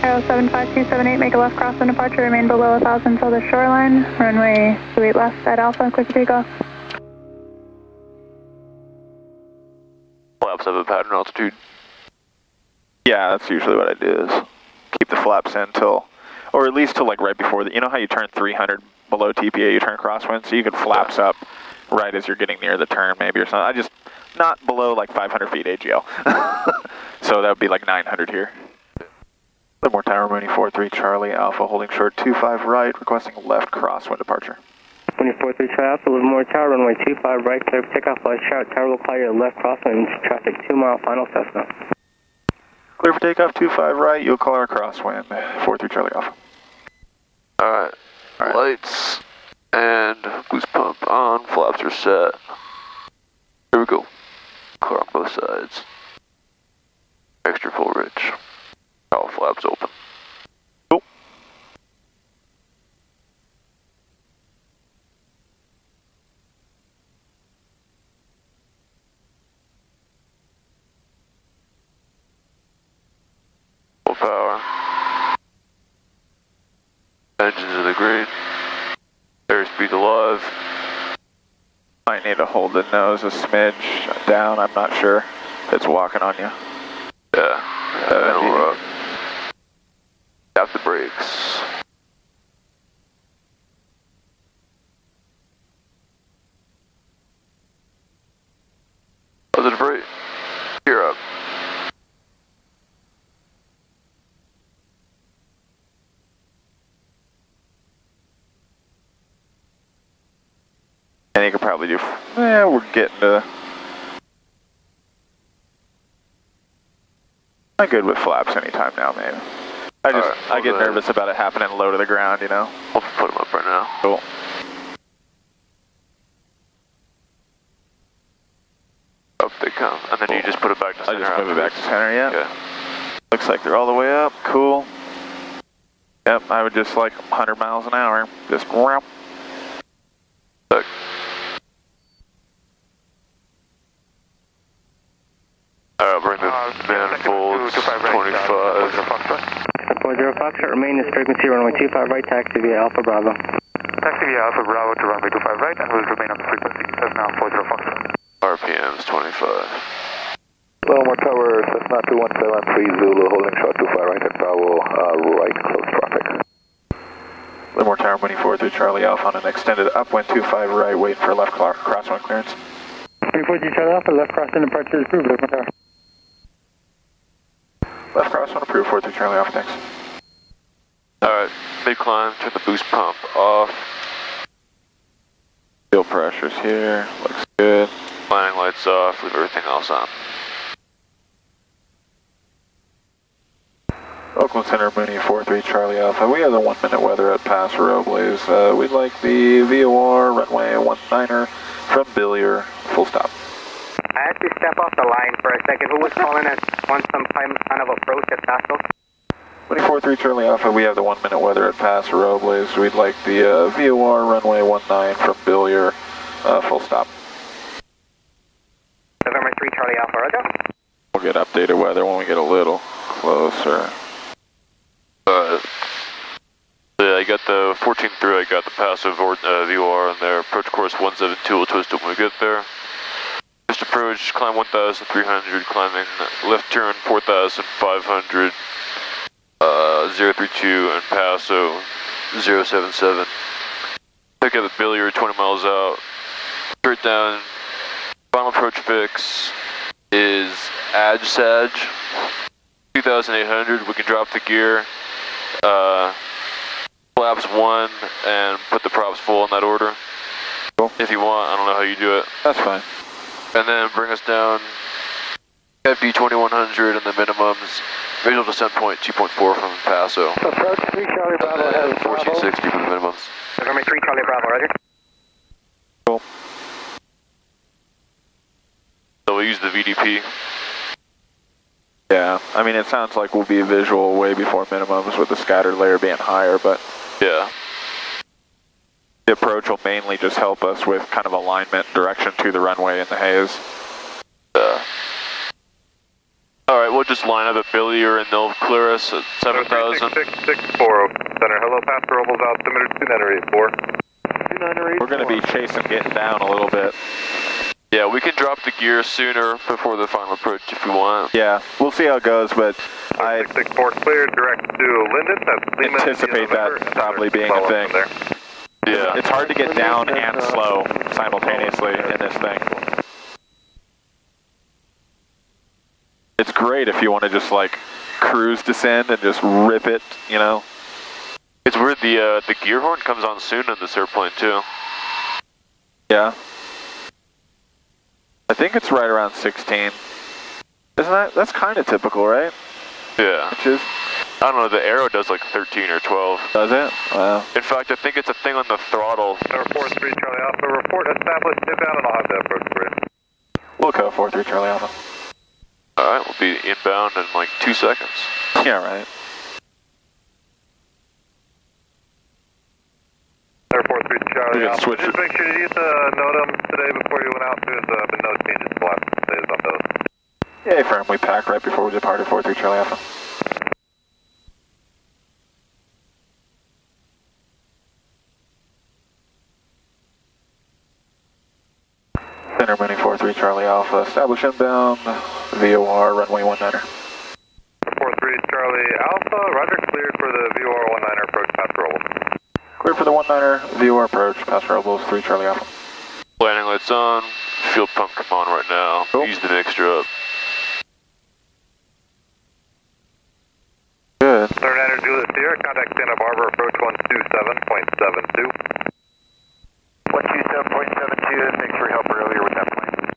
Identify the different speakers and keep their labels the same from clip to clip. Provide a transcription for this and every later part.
Speaker 1: Arrow 75278, make a left crosswind departure, remain below 1,000 until the shoreline. Runway 28 left at Alpha, quick takeoff.
Speaker 2: Flaps have a pattern altitude.
Speaker 3: Yeah, that's usually what I do is keep the flaps in till, or at least till like right before the, you know how you turn 300 below TPA, you turn crosswind, so you could flaps up right as you're getting near the turn maybe or something. I just, not below like 500 feet AGL. So that would be like 900 here. Livermore Tower, Mooney 43 Charlie Alpha, holding short 25 right, requesting left crosswind departure.
Speaker 4: Mooney 43 Charlie Alpha, Livermore Tower, runway 25 right, clear for takeoff, light shout, tower will clear your left crosswind, traffic 2 mile, final Cessna.
Speaker 3: Clear for takeoff, 25 right, you'll call our crosswind, 43 Charlie Alpha.
Speaker 2: Alright, lights and boost pump on, flaps are set. Here we go. Clear on both sides. Extra full rich. All flaps open.
Speaker 3: Cool.
Speaker 2: Full power. Engines are the green. Airspeed alive.
Speaker 3: Might need to hold the nose a smidge down, I'm not sure if it's walking on you.
Speaker 2: Yeah, that'll tap the brakes. Positive brake. Gear up.
Speaker 3: And you could probably do, we're getting to, I'm good with flaps anytime now, maybe. I get nervous about it happening low to the ground, you know?
Speaker 2: I'll put them up right now.
Speaker 3: Cool.
Speaker 2: Up they come, and then you just put it back to center.
Speaker 3: I just move it back to center, yeah.
Speaker 2: Okay.
Speaker 3: Looks like they're all the way up, cool. Yep, I would just like 100 miles an hour, just whap.
Speaker 2: Look. Alright, bring the manifolds, 25.
Speaker 4: 40 Foxtrot, remain this frequency, runway 25 right, taxi via Alpha Bravo.
Speaker 5: Taxi via Alpha Bravo to runway 25 right, and will remain on the frequency. Cessna 40 Foxtrot.
Speaker 2: RPM's 25.
Speaker 6: Livermore Tower, Cessna 217 Zulu, holding short 25 right at Bravo, right, close traffic.
Speaker 3: Livermore Tower, Mooney 43 Charlie Alpha on an extended upwind 25 right, waiting for left crosswind clearance.
Speaker 4: Mooney 43 Charlie Alpha, left crosswind departure is approved, Livermore Tower.
Speaker 3: Left crosswind approved, 43 Charlie Alpha, thanks.
Speaker 2: Alright, mid climb, turn the boost pump off.
Speaker 3: Fuel pressure's here, looks good.
Speaker 2: Landing lights off, leave everything else on.
Speaker 3: Oakland Center, Mooney 43 Charlie Alpha. We have the 1 minute weather at Paso Robles. We'd like the VOR runway 19er from Billier, full stop.
Speaker 7: I had to step off the line for a second. Who was calling us on some kind of approach at Paso?
Speaker 3: Mooney 43 Charlie Alpha, we have the 1 minute weather at Paso Robles. We'd like the VOR runway 19 from Billier, full stop.
Speaker 7: November 3 Charlie Alpha, roger.
Speaker 3: We'll get updated weather when we get a little closer.
Speaker 2: Yeah, I got the 14 through, I got the passive VOR in there. Approach course 172, we'll twist it when we get there. Just approach, climb 1,300, climbing left turn 4,500, 032 and Paso 077. Pick up at Billiard 20 miles out. Straight down, final approach fix is Sag 2,800, we can drop the gear. Flaps 1 and put the props full in that order.
Speaker 3: Cool.
Speaker 2: If you want, I don't know how you do it.
Speaker 3: That's fine.
Speaker 2: And then bring us down FD 2100 and the minimums. Visual descent point 2.4 from Paso.
Speaker 4: Approach 3 Charlie Bravo has
Speaker 2: 1460 for the minimums.
Speaker 7: November 3 Charlie Bravo, roger.
Speaker 3: Cool.
Speaker 2: So we'll use the VDP.
Speaker 3: Yeah, I mean, it sounds like we'll be visual way before minimums with the scattered layer being higher, but
Speaker 2: yeah.
Speaker 3: The approach will mainly just help us with kind of alignment, direction to the runway in the haze.
Speaker 2: Alright, we'll just line up at Billier and they'll clear us at 7,000.
Speaker 5: 640 center. Hello, Pastor Robles, altimeter 2984.
Speaker 3: We're going to be chasing, getting down a little bit.
Speaker 2: Yeah, we can drop the gear sooner before the final approach if we want.
Speaker 3: Yeah, we'll see how it goes, but I
Speaker 5: 664 clear, direct to Linden. That's Lima,
Speaker 3: anticipate that probably being a thing.
Speaker 2: Yeah.
Speaker 3: It's hard to get down and slow simultaneously in this thing. It's great if you want to just like cruise descend and just rip it, you know?
Speaker 2: It's weird, the gear horn comes on soon in this airplane too.
Speaker 3: Yeah. I think it's right around 16. Isn't that's kind of typical, right?
Speaker 2: Yeah.
Speaker 3: Which is,
Speaker 2: I don't know, the Arrow does like 13 or 12.
Speaker 3: does it? Wow.
Speaker 2: In fact, I think it's a thing on the throttle.
Speaker 5: Number 43 Charlie Alpha, report established inbound and I'll have that approach for you.
Speaker 3: We'll go 43 Charlie Alpha.
Speaker 2: Alright, we'll be inbound in like 2 seconds.
Speaker 3: Yeah, right.
Speaker 5: Number 43 Charlie
Speaker 3: We can
Speaker 5: Alpha.
Speaker 3: switch
Speaker 5: Just
Speaker 3: it.
Speaker 5: make sure you use the NOTAM today before you went out. There's been no changes to the last days on those.
Speaker 3: Yeah, firm. We packed right before we departed 43 Charlie Alpha. Center Mooney 43 Charlie Alpha. Establish inbound. VOR runway 19er.
Speaker 5: 43 Charlie Alpha. Roger. Cleared for the VOR 19er approach past Robles.
Speaker 3: Clear for the 19er. VOR approach past Robles 3 Charlie Alpha.
Speaker 2: Landing lights on. Fuel pump come on right now.
Speaker 3: Cool.
Speaker 2: Use the mixture up.
Speaker 3: Good.
Speaker 5: 39er Juliet Sierra. Contact Santa Barbara approach 127.72.
Speaker 6: 127.72, thanks for your help earlier with that plane.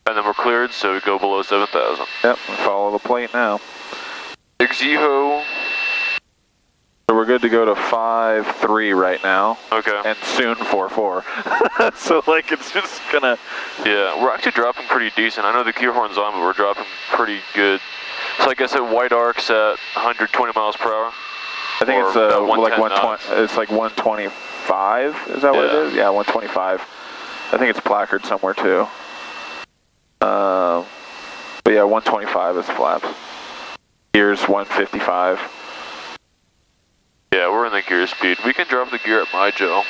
Speaker 2: And then we're cleared, so we go below 7,000.
Speaker 3: Yep, we follow the plate now.
Speaker 2: Exeho.
Speaker 3: So we're good to go to 5-3 right now.
Speaker 2: Okay.
Speaker 3: And soon 4-4. So like it's just gonna...
Speaker 2: Yeah, we're actually dropping pretty decent. I know the gear horn's on, but we're dropping pretty good. So I guess at white arcs at 120 miles per hour.
Speaker 3: I think
Speaker 2: or
Speaker 3: it's
Speaker 2: about
Speaker 3: like
Speaker 2: 110
Speaker 3: 120. It's like 125. Is that what it is? Yeah, 125. I think it's placard somewhere too. But yeah, 125 is flaps. Gears 155.
Speaker 2: Yeah, we're in the gear speed. We can drop the gear at my Joe.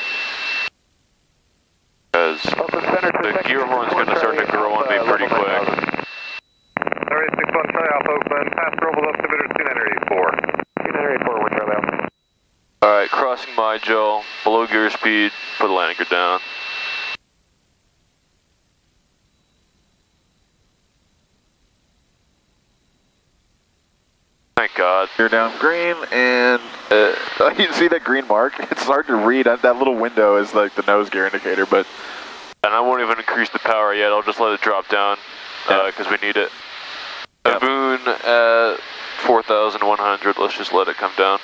Speaker 2: Because the gear horn's going to start to grow on me pretty quick.
Speaker 5: 3861 Charlie Alpha, Oakland, past Robles altimeter 2984. 2984, we're Charlie Alpha.
Speaker 2: Alright, crossing my Joe, below gear speed, put the landing gear down. Thank God.
Speaker 3: You're down green, and you see that green mark? It's hard to read. That little window is like the nose gear indicator, but...
Speaker 2: And I won't even increase the power yet, I'll just let it drop down, because we need it.
Speaker 3: Yep.
Speaker 2: Baboon at 4,100, let's just let it come down.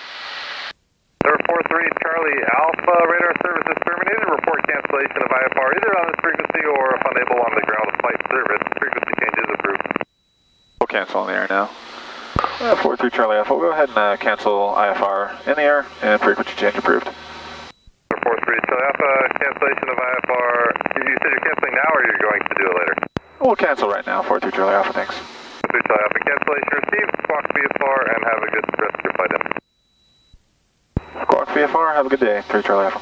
Speaker 5: Number 43 Charlie Alpha, radar services terminated. Report cancellation of IFR either on this frequency or if unable on the ground flight service. Frequency change is approved.
Speaker 3: We'll cancel on the air now. 43 Charlie Alpha, we'll go ahead and cancel IFR in the air, and frequency change approved.
Speaker 5: Number 43 Charlie Alpha, cancellation of IFR. You said you're canceling now or you're going to do it later?
Speaker 3: We'll cancel right now, 43 Charlie Alpha, thanks.
Speaker 5: 43 Charlie Alpha, cancellation received. Squawk VFR and have a good rest of your flight in.
Speaker 3: Squawk VFR, have a good day, 3 Charlie Alpha.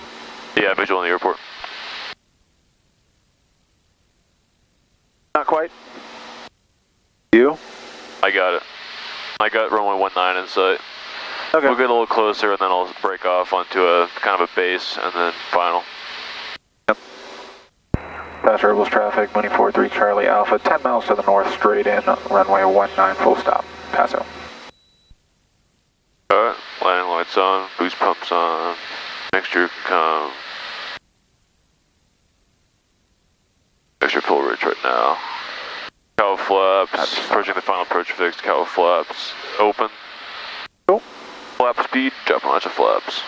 Speaker 2: Yeah, visual in the airport.
Speaker 3: Not quite. You?
Speaker 2: I got it. I got runway 19 in sight.
Speaker 3: Okay.
Speaker 2: We'll get a little closer and then I'll break off onto a kind of a base and then final.
Speaker 3: Yep. Pass Robles traffic, Mooney 43 Charlie Alpha, 10 miles to the north, straight in, runway 19, full stop, Paso.
Speaker 2: Alright, landing lights on, boost pumps on, mixture can come. Mixture full rich right now. Cowl flaps, approaching the final approach fixed, cowl flaps, open.
Speaker 3: Cool.
Speaker 2: Flap speed, drop a bunch of flaps.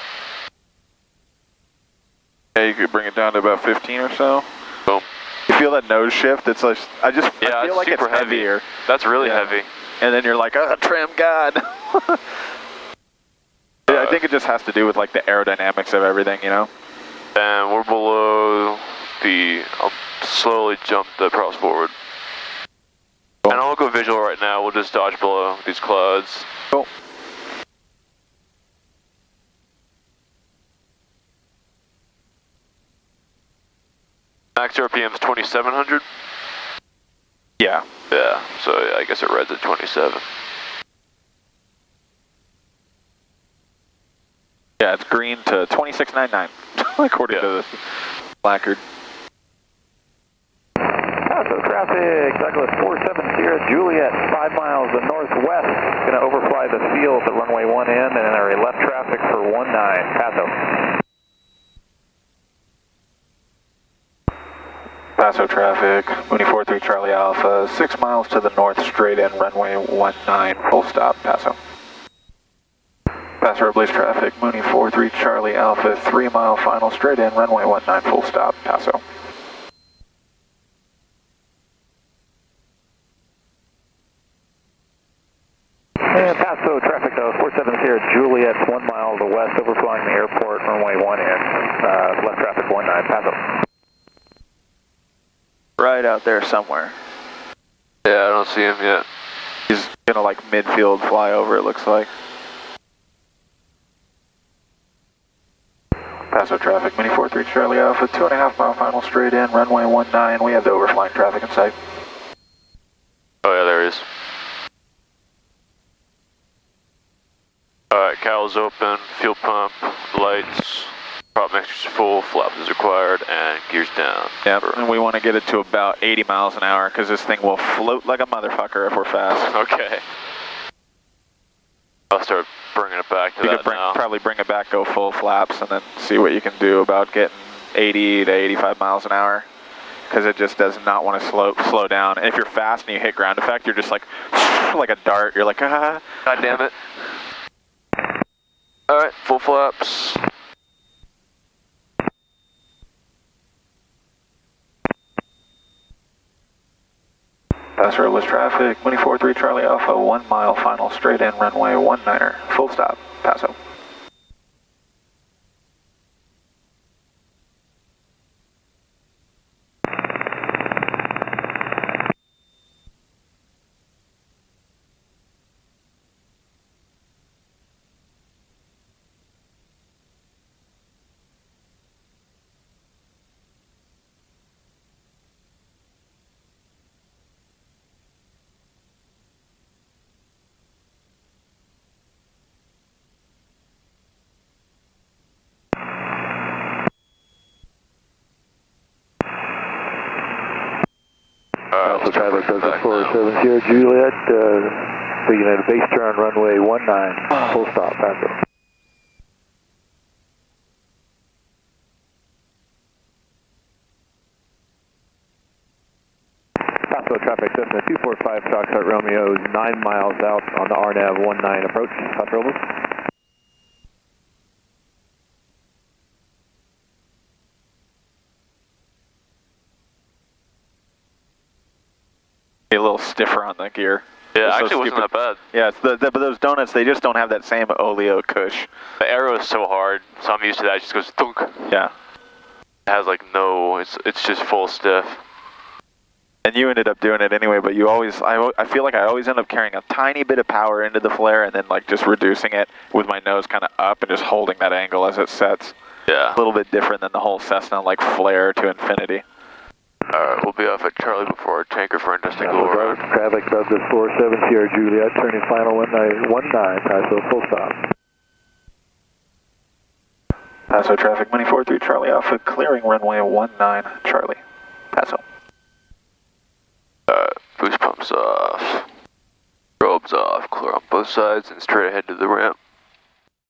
Speaker 3: Yeah, you could bring it down to about 15 or so.
Speaker 2: Boom.
Speaker 3: You feel that nose shift? It's like, I feel like it's
Speaker 2: super
Speaker 3: heavier.
Speaker 2: That's really heavy.
Speaker 3: And then you're like, oh, trim, God. I think it just has to do with like the aerodynamics of everything, you know?
Speaker 2: And we're below the, I'll slowly jump the props forward. And I won't go visual right now, we'll just dodge below these clouds.
Speaker 3: Cool.
Speaker 2: Max RPM is 2,700?
Speaker 3: Yeah.
Speaker 2: Yeah, so yeah, I guess it reads at 27.
Speaker 3: Yeah, it's green to 2699, according to the placard.
Speaker 6: Paso traffic, Douglas 470 Juliet, 5 miles the northwest. Going to overfly the field at runway 1 in and then our left traffic for 19, Paso.
Speaker 3: Paso traffic, Mooney 43 Charlie Alpha, 6 miles to the north, straight in, runway 19, full stop, Paso. Paso Robles traffic, Mooney 43 Charlie Alpha, 3 mile final, straight in, runway 19, full stop, Paso.
Speaker 6: And Paso traffic 470 Juliet, 1 mile to the west, overflying the airport, runway 1 in, left traffic 19, Paso.
Speaker 3: Right out there somewhere.
Speaker 2: Yeah, I don't see him yet.
Speaker 3: He's gonna like midfield fly over, it looks like. Paso traffic, Mooney 43 Charlie Alpha, 2.5 mile final, straight in, runway 19. We have the overflying traffic in sight.
Speaker 2: Oh yeah, there he is. Alright, cowls open, fuel pump, lights, prop mixers full, flaps is required, and gears down.
Speaker 3: Yeah, and we want to get it to about 80 miles an hour because this thing will float like a motherfucker if we're fast.
Speaker 2: Okay. I'll start bringing it back to that now.
Speaker 3: Probably bring it back, go full flaps, and then see what you can do about getting 80 to 85 miles an hour. Because it just does not want to slow down. And if you're fast and you hit ground effect, you're just like a dart. You're like, ah.
Speaker 2: God damn it. Alright, full flaps.
Speaker 3: Paso Robles traffic, Mooney 43 Charlie Alpha, 1 mile final, straight in, runway 19, full stop, Paso.
Speaker 6: Alpha traffic, Douglas 470 Juliet, beginning at base turn, runway 19, full stop, Paso. Paso traffic, Cessna 245 Foxtrot Romeo, 9 miles out on the RNAV 19 approach, Paso Robles.
Speaker 3: A little stiffer on the gear.
Speaker 2: Yeah, actually wasn't that bad.
Speaker 3: Yeah, it's but those donuts, they just don't have that same oleo cush.
Speaker 2: The arrow is so hard, so I'm used to that. It just goes thunk.
Speaker 3: Yeah.
Speaker 2: It has like no, it's just full stiff.
Speaker 3: And you ended up doing it anyway, but you always, I feel like I always end up carrying a tiny bit of power into the flare and then like just reducing it with my nose kind of up and just holding that angle as it sets.
Speaker 2: Yeah.
Speaker 3: A little bit different than the whole Cessna like flare to infinity.
Speaker 2: Alright, we'll be off at Charlie before our tanker for interesting glow around.
Speaker 6: Traffic, Douglas 470 Juliet, turning final 19, Paso, full stop.
Speaker 3: Paso traffic, Mooney 43 Charlie Alpha, clearing runway 19, Charlie, Paso.
Speaker 2: Boost pumps off, probes off, clear on both sides, and straight ahead to the ramp.